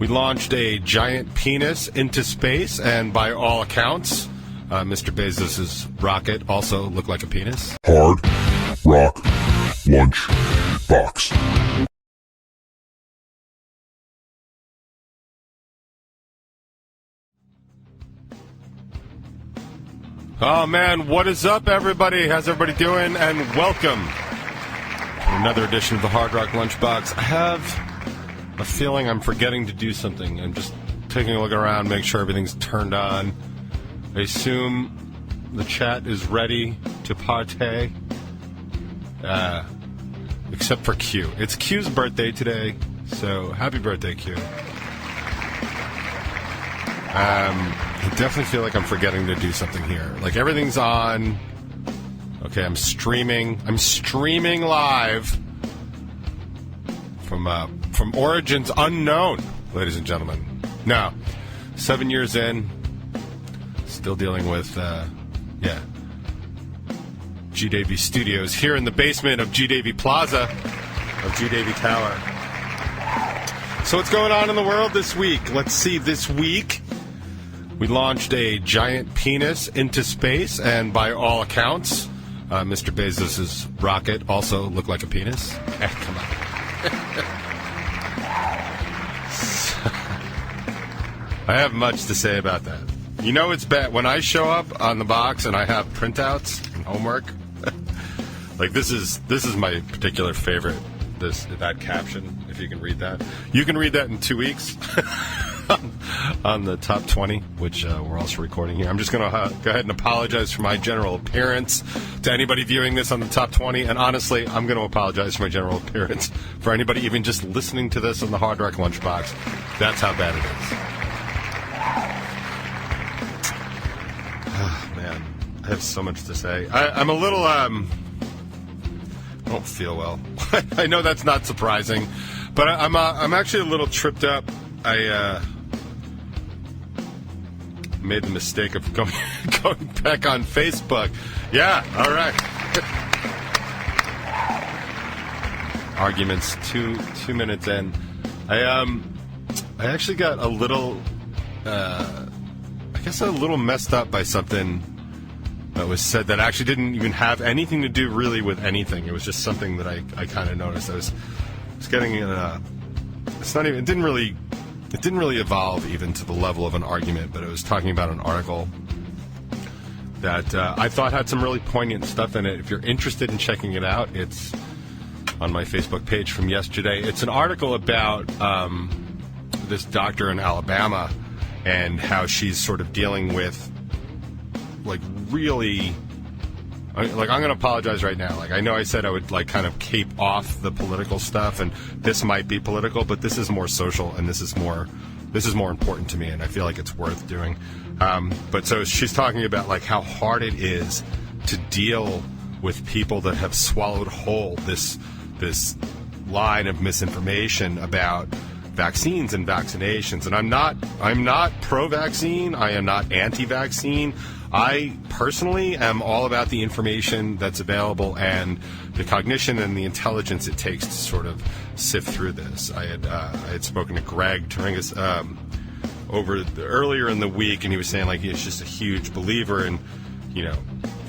We launched a giant penis into space, and by all accounts, Mr. Bezos' rocket also looked like a penis. Hard Rock Lunchbox. Oh man, what is up, everybody? How's everybody doing? And welcome to another edition of the Hard Rock Lunchbox. I have a feeling I'm forgetting to do something. I'm just taking a look around, make sure everything's turned on. I assume the chat is ready to partay, except for Q. It's Q's birthday today, so happy birthday, Q. I definitely feel like I'm forgetting to do something here. Like, everything's on. Okay, I'm streaming live from origins unknown, ladies and gentlemen. Now, 7 years in, still dealing with, G. Davey Studios here in the basement of G. Davey Plaza, of G. Davey Tower. So what's going on in the world this week? Let's see, this week we launched a giant penis into space, and by all accounts, Mr. Bezos' rocket also looked like a penis. Come on. I have much to say about that. You know, it's bad when I show up on the box and I have printouts and homework. Like, this is my particular favorite. That caption, if you can read that, you can read that in 2 weeks. On the top 20, which we're also recording here. I'm just going to go ahead and apologize for my general appearance to anybody viewing this on the top 20, and honestly, I'm going to apologize for my general appearance for anybody even just listening to this on the Hard Rock Lunchbox. That's how bad it is. Oh, man, I have so much to say. I'm a little, I don't feel well. I know that's not surprising, but I'm actually a little tripped up. I made the mistake of going back on Facebook. Yeah, all right. Arguments 2 minutes in. I actually got a little, I guess a little messed up by something that was said that actually didn't even have anything to do really with anything. It was just something that I kind of noticed. I was getting in it didn't really evolve even to the level of an argument, but it was talking about an article that I thought had some really poignant stuff in it. If you're interested in checking it out, it's on my Facebook page from yesterday. It's an article about this doctor in Alabama and how she's sort of dealing with, like, really... Like, I'm going to apologize right now. Like, I know I said I would, like, kind of cape off the political stuff, and this might be political, but this is more social, and this is more important to me, and I feel like it's worth doing. But so she's talking about, like, how hard it is to deal with people that have swallowed whole this line of misinformation about vaccines and vaccinations. And I'm not pro-vaccine. I am not anti-vaccine. I personally am all about the information that's available and the cognition and the intelligence it takes to sort of sift through this. I had spoken to Greg Turingas earlier in the week, and he was saying, like, he's just a huge believer in, you know,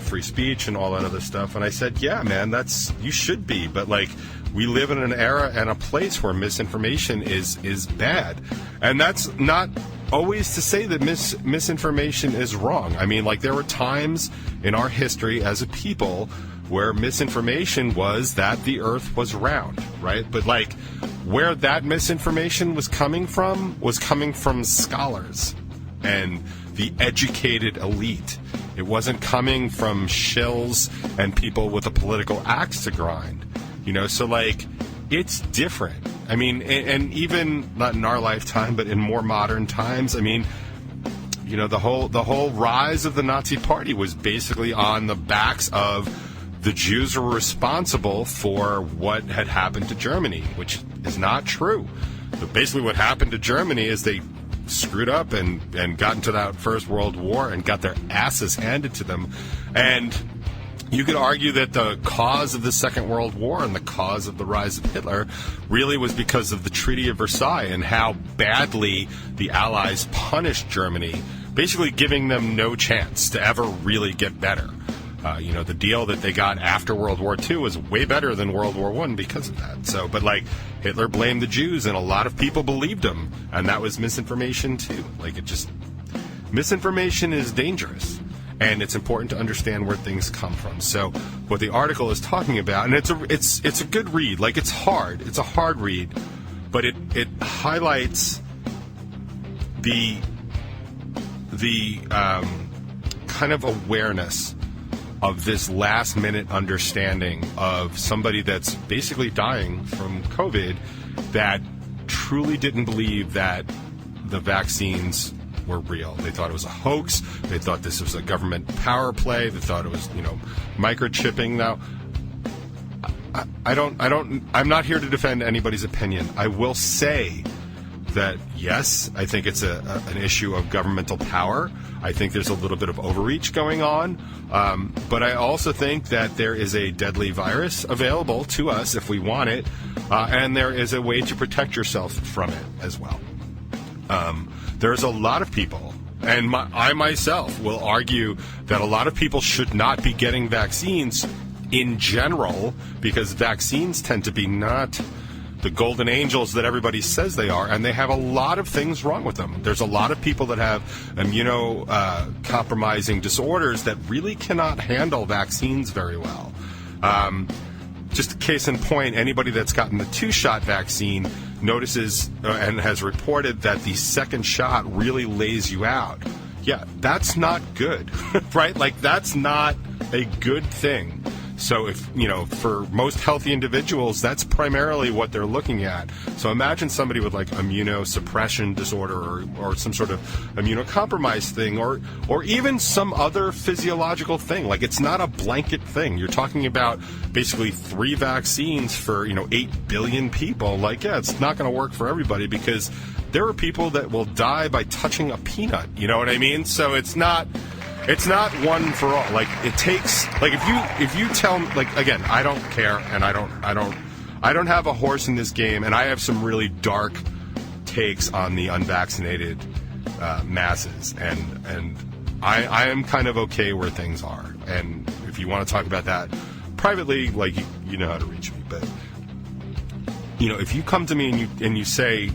free speech and all that other stuff. And I said, yeah, man, you should be, but, like, we live in an era and a place where misinformation is bad, and that's not always to say that misinformation is wrong. I mean, like, there were times in our history as a people where misinformation was that the earth was round, right? But, like, where that misinformation was coming from scholars and the educated elite. It wasn't coming from shills and people with a political axe to grind, you know? So, like, it's different. I mean, and even not in our lifetime, but in more modern times, I mean, you know, the whole rise of the Nazi Party was basically on the backs of the Jews were responsible for what had happened to Germany, which is not true. But basically what happened to Germany is they screwed up and got into that First World War and got their asses handed to them. And You could argue that the cause of the Second World War and the cause of the rise of Hitler really was because of the Treaty of Versailles and how badly the Allies punished Germany, basically giving them no chance to ever really get better. The deal that they got after World War II was way better than World War I because of that. So, but Hitler blamed the Jews, and a lot of people believed him, and that was misinformation too. Misinformation is dangerous. And it's important to understand where things come from. So what the article is talking about, and it's a good read. It's hard. It's a hard read, but it highlights the kind of awareness of this last minute understanding of somebody that's basically dying from COVID that truly didn't believe that the vaccines were real. They thought it was a hoax. They thought this was a government power play. They thought it was, microchipping. Now, I'm not here to defend anybody's opinion. I will say that, yes, I think it's an issue of governmental power. I think there's a little bit of overreach going on. But I also think that there is a deadly virus available to us if we want it. And there is a way to protect yourself from it as well. There's a lot of people, and I myself will argue that a lot of people should not be getting vaccines in general because vaccines tend to be not the golden angels that everybody says they are, and they have a lot of things wrong with them. There's a lot of people that have immunocompromising disorders that really cannot handle vaccines very well. Just a case in point, anybody that's gotten the 2-shot vaccine notices and has reported that the second shot really lays you out. Yeah, that's not good, right? That's not a good thing. So for most healthy individuals, that's primarily what they're looking at. So imagine somebody with immunosuppression disorder or some sort of immunocompromised thing or even some other physiological thing. It's not a blanket thing. You're talking about basically 3 vaccines for, 8 billion people. It's not going to work for everybody because there are people that will die by touching a peanut. You know what I mean? So it's not one for all. It takes if you tell me, again, I don't care, and I don't have a horse in this game, and I have some really dark takes on the unvaccinated masses, and I am kind of okay where things are. And if you want to talk about that privately, you know how to reach me. But if you come to me and you say,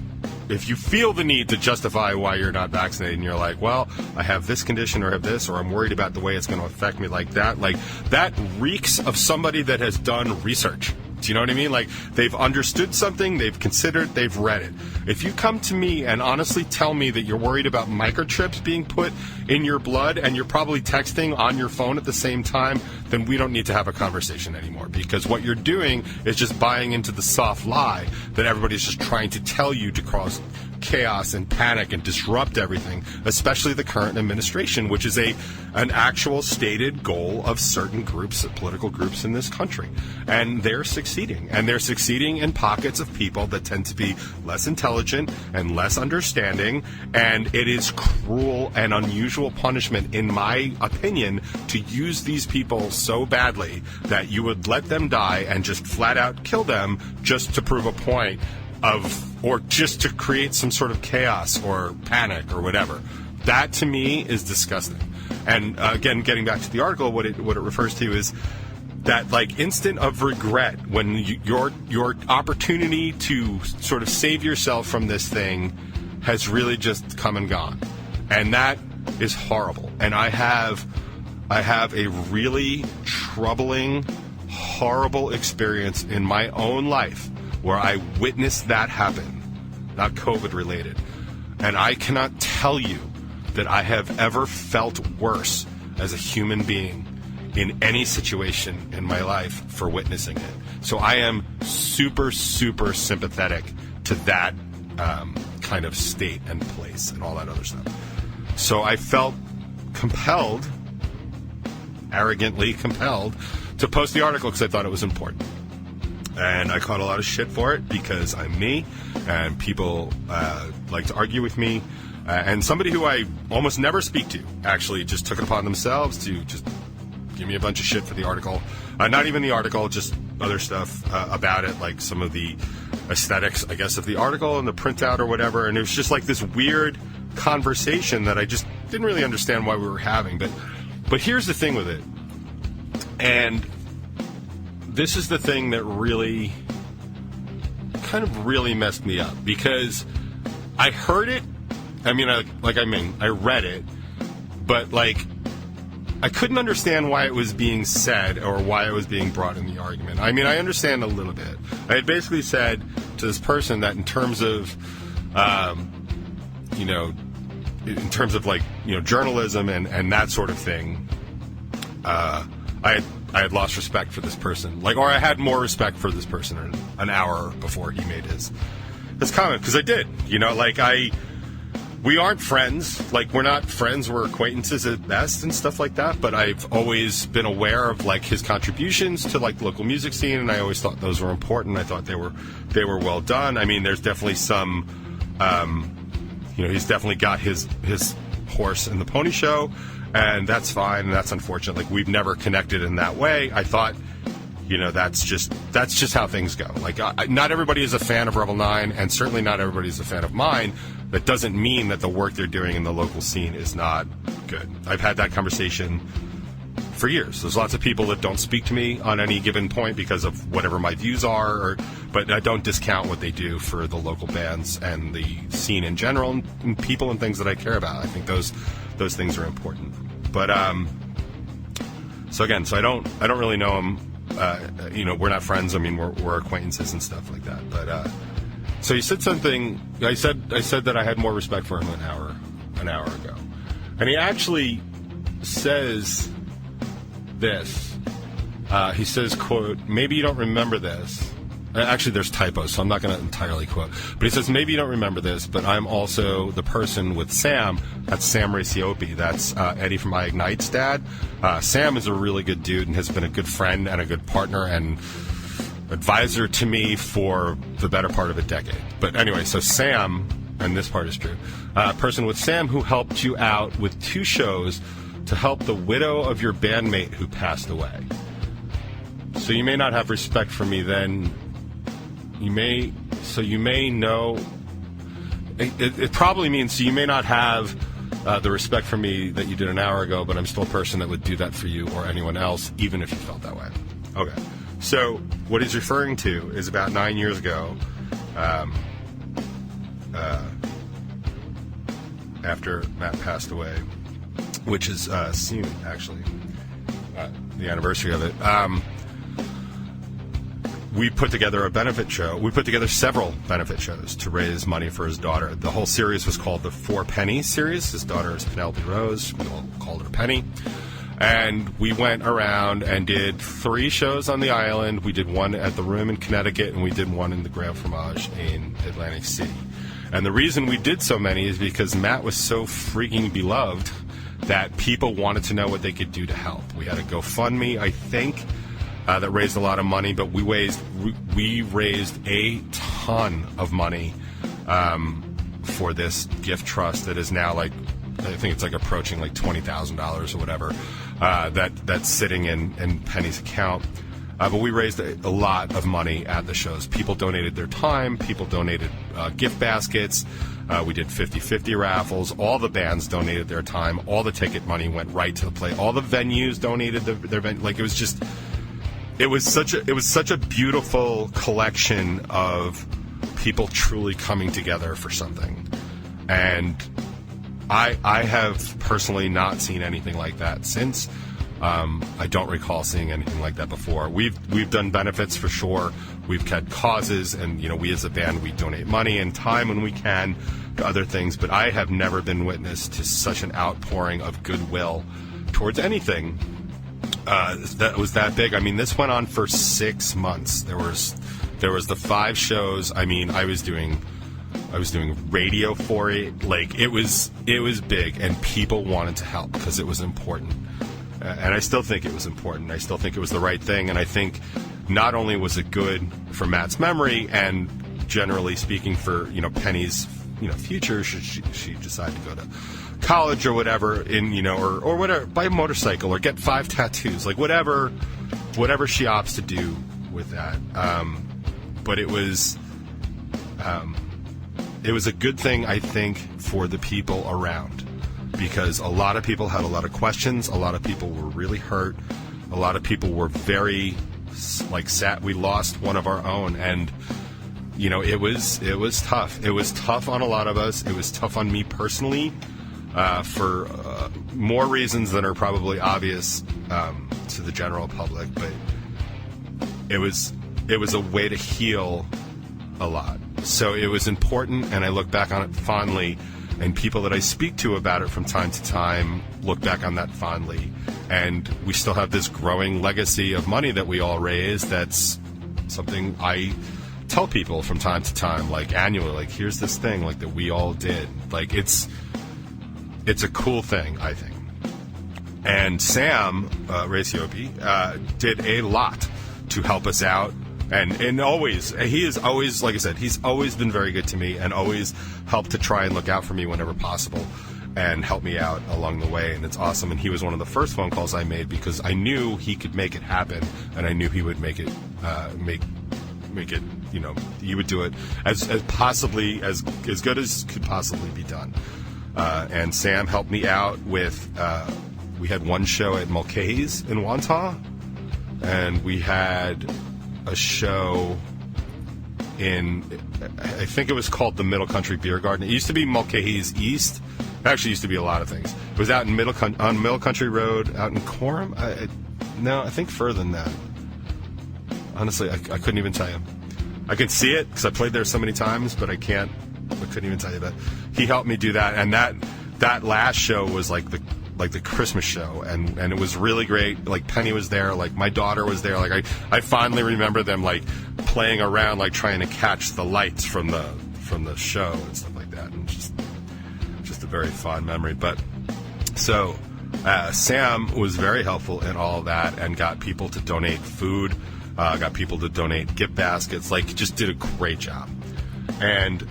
if you feel the need to justify why you're not vaccinated and you're like, well, I have this condition or I have this, or I'm worried about the way it's going to affect me that reeks of somebody that has done research. Do you know what I mean? They've understood something, they've considered, they've read it. If you come to me and honestly tell me that you're worried about microchips being put in your blood and you're probably texting on your phone at the same time, then we don't need to have a conversation anymore, because what you're doing is just buying into the soft lie that everybody's just trying to tell you to cause chaos and panic and disrupt everything, especially the current administration, which is an actual stated goal of certain groups, political groups in this country. And they're succeeding. And they're succeeding in pockets of people that tend to be less intelligent and less understanding. And it is cruel and unusual punishment, in my opinion, to use these people so badly that you would let them die and just flat out kill them just to prove a point or just to create some sort of chaos or panic or whatever. That to me is disgusting. And again, getting back to the article, what it refers to is that instant of regret when your opportunity to sort of save yourself from this thing has really just come and gone. And that is horrible. And I have a really troubling, horrible experience in my own life where I witnessed that happen, not COVID related. And I cannot tell you that I have ever felt worse as a human being in any situation in my life for witnessing it. So I am super, super sympathetic to that kind of state and place and all that other stuff. So I felt compelled, arrogantly compelled, to post the article because I thought it was important. And I caught a lot of shit for it because I'm me, and people like to argue with me. And somebody who I almost never speak to actually just took it upon themselves to just give me a bunch of shit for the article. Not even the article, just other stuff about it, like some of the aesthetics, I guess, of the article and the printout or whatever. And it was just like this weird conversation that I just didn't really understand why we were having. But here's the thing with it. And this is the thing that really kind of really messed me up, because I heard it. I read it, but like I couldn't understand why it was being said or why it was being brought in the argument. I mean, I understand a little bit. I had basically said to this person that in terms of, journalism and that sort of thing, I had lost respect for this person, or I had more respect for this person an hour before he made his comment, because I did, we aren't friends, we're not friends, we're acquaintances at best and stuff like that, but I've always been aware of his contributions to the local music scene, and I always thought those were important. I thought they were well done. I mean, there's definitely some, he's definitely got his horse in the pony show, and that's fine, and that's unfortunate. We've never connected in that way. I thought, that's just how things go. Not everybody is a fan of Rebel 9, and certainly not everybody is a fan of mine. That doesn't mean that the work they're doing in the local scene is not good. I've had that conversation for years. There's lots of people that don't speak to me on any given point because of whatever my views are, but I don't discount what they do for the local bands and the scene in general, and people and things that I care about. I think those things are important. But so I don't really know him. We're not friends. I mean, we're acquaintances and stuff like that. But so he said something. I said that I had more respect for him an hour ago, and he actually says this. He says, quote, "Maybe you don't remember this." Actually, there's typos, so I'm not going to entirely quote. But he says, "Maybe you don't remember this, but I'm also the person with Sam." That's Sam Raciopi. That's Eddie from iIgnite's dad. Sam is a really good dude and has been a good friend and a good partner and advisor to me for the better part of a decade. But anyway, so Sam, and this part is true, person with Sam who helped you out with 2 shows to help the widow of your bandmate who passed away. So you may not have respect for me then. You may know. It probably means, so you may not have the respect for me that you did an hour ago, but I'm still a person that would do that for you or anyone else, even if you felt that way. Okay. So what he's referring to is about 9 years ago, after Matt passed away, which is soon, actually, the anniversary of it. We put together a benefit show. We put together several benefit shows to raise money for his daughter. The whole series was called the 4 Penny series. His daughter is Penelope Rose. We all called her Penny. And we went around and did 3 shows on the island. We did one at the Room in Connecticut, and we did one in the Grand Fromage in Atlantic City. And the reason we did so many is because Matt was so freaking beloved that people wanted to know what they could do to help. We had a GoFundMe, I think, that raised a lot of money, but we raised a ton of money for this gift trust that is now I think it's approaching $20,000 or whatever, that's sitting in Penny's account. But we raised a lot of money at the shows. People donated their time. People donated gift baskets. We did 50-50 raffles. All the bands donated their time. All the ticket money went right to the play. All the venues donated their venue. It was such a beautiful collection of people truly coming together for something. And I have personally not seen anything like that since. I don't recall seeing anything like that before. We've done benefits for sure. We've had causes, and we as a band, we donate money and time when we can to other things. But I have never been witness to such an outpouring of goodwill towards anything that was that big. I mean, this went on for 6 months. There was the 5 shows. I mean, I was doing radio for it. It was big, and people wanted to help because it was important. And I still think it was important. I still think it was the right thing. And I think not only was it good for Matt's memory and generally speaking for, Penny's future should she decide to go to college or whatever, or whatever, buy a motorcycle or get 5 tattoos, like whatever she opts to do with that. But it was a good thing, I think, for the people around, because a lot of people had a lot of questions. A lot of people were really hurt. A lot of people were very sad. We lost one of our own, and it was tough. It was tough on a lot of us. It was tough on me personally, for more reasons that are probably obvious to the general public. But it was a way to heal a lot. So it was important, and I look back on it fondly. And people that I speak to about it from time to time look back on that fondly. And we still have this growing legacy of money that we all raise. That's something I tell people from time to time, like annually, like, here's this thing like that we all did. Like, it's a cool thing, I think. And Sam Raciopi did a lot to help us out. And always, he is always, like I said, he's always been very good to me and always helped to try and look out for me whenever possible and help me out along the way. And it's awesome. And he was one of the first phone calls I made because I knew he could make it happen, and I knew he would make it, make it, he would do it as possibly as good as could possibly be done. And Sam helped me out with, we had one show at Mulcahy's in Wantagh, and we had a show in, I think it was called the Middle Country Beer Garden. It used to be Mulcahy's East. It actually used to be a lot of things. It was out in on Middle Country Road, out in Coram. No, I think further than that. Honestly, I couldn't even tell you. I can see it because I played there so many times, but I couldn't even tell you that. He helped me do that, and that last show was like the Christmas show, and it was really great. Like, Penny was there, like my daughter was there. Like, I fondly remember them like playing around, like trying to catch the lights from the show and stuff like that, and just a very fond memory. But so Sam was very helpful in all of that, and got people to donate food, got people to donate gift baskets. Like, just did a great job. And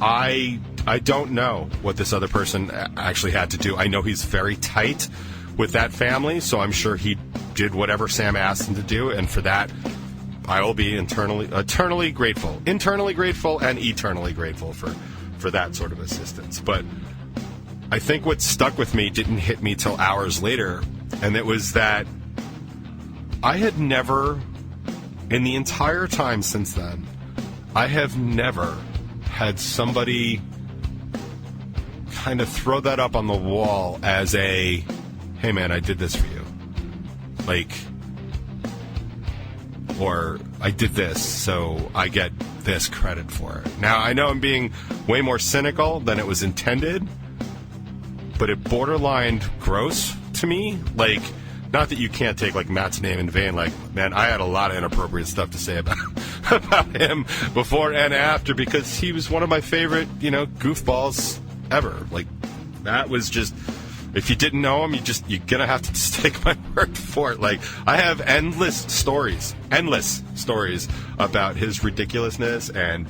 I don't know what this other person actually had to do. I know he's very tight with that family, so I'm sure he did whatever Sam asked him to do, and for that, I will be eternally grateful and eternally grateful for that sort of assistance. But I think what stuck with me didn't hit me till hours later, and it was that I had never, in the entire time since then, I have never had somebody kind of throw that up on the wall as a, hey man, I did this for you. Like, or I did this, so I get this credit for it. Now, I know I'm being way more cynical than it was intended, but it borderlined gross to me. Like, not that you can't take, like, Matt's name in vain. Like, man, I had a lot of inappropriate stuff to say about him before and after, because he was one of my favorite, goofballs ever. Like, that was just, if you didn't know him, you're gonna have to just take my word for it. Like, I have endless stories about his ridiculousness, and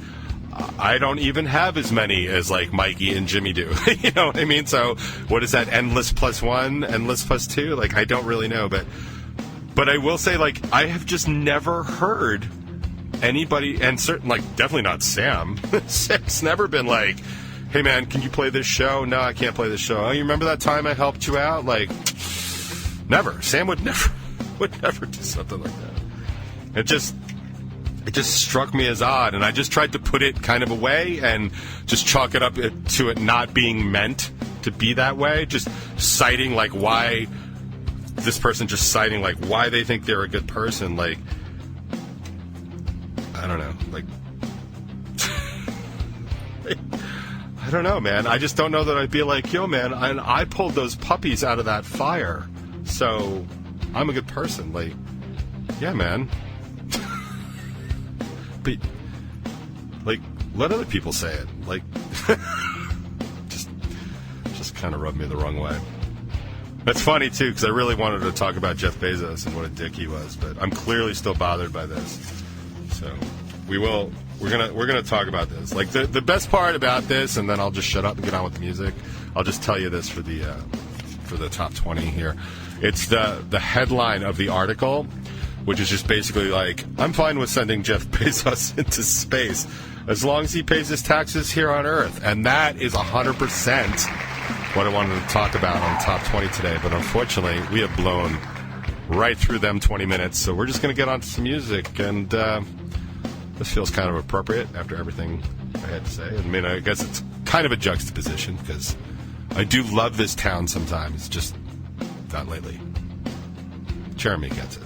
I don't even have as many as, like, Mikey and Jimmy do. You know what I mean? So what is that, endless plus one, endless plus two? Like, I don't really know, but I will say, like, I have just never heard anybody, and definitely not Sam. Sam's never been like, hey man, can you play this show? No, I can't play this show. Oh, you remember that time I helped you out? Like, never. Sam would never do something like that. It just struck me as odd, and I just tried to put it kind of away and just chalk it up to it not being meant to be that way. Just citing, like, why this person, just citing, like, why they think they're a good person. Like, I don't know. Like, I don't know, man. I just don't know that I'd be like, yo, man, I pulled those puppies out of that fire, so I'm a good person. Like, yeah, man. But, like, let other people say it. Like, just kind of rubbed me the wrong way. That's funny, too, because I really wanted to talk about Jeff Bezos and what a dick he was, but I'm clearly still bothered by this. So we will we're gonna talk about this. Like the best part about this, and then I'll just shut up and get on with the music. I'll just tell you this for the top 20 here. It's the headline of the article, which is just basically like, I'm fine with sending Jeff Bezos into space as long as he pays his taxes here on Earth. And that is 100% what I wanted to talk about on Top 20 today. But unfortunately, we have blown right through them 20 minutes. So we're just going to get on to some music. And this feels kind of appropriate after everything I had to say. I mean, I guess it's kind of a juxtaposition because I do love this town sometimes. Just not lately. Jeremy gets it.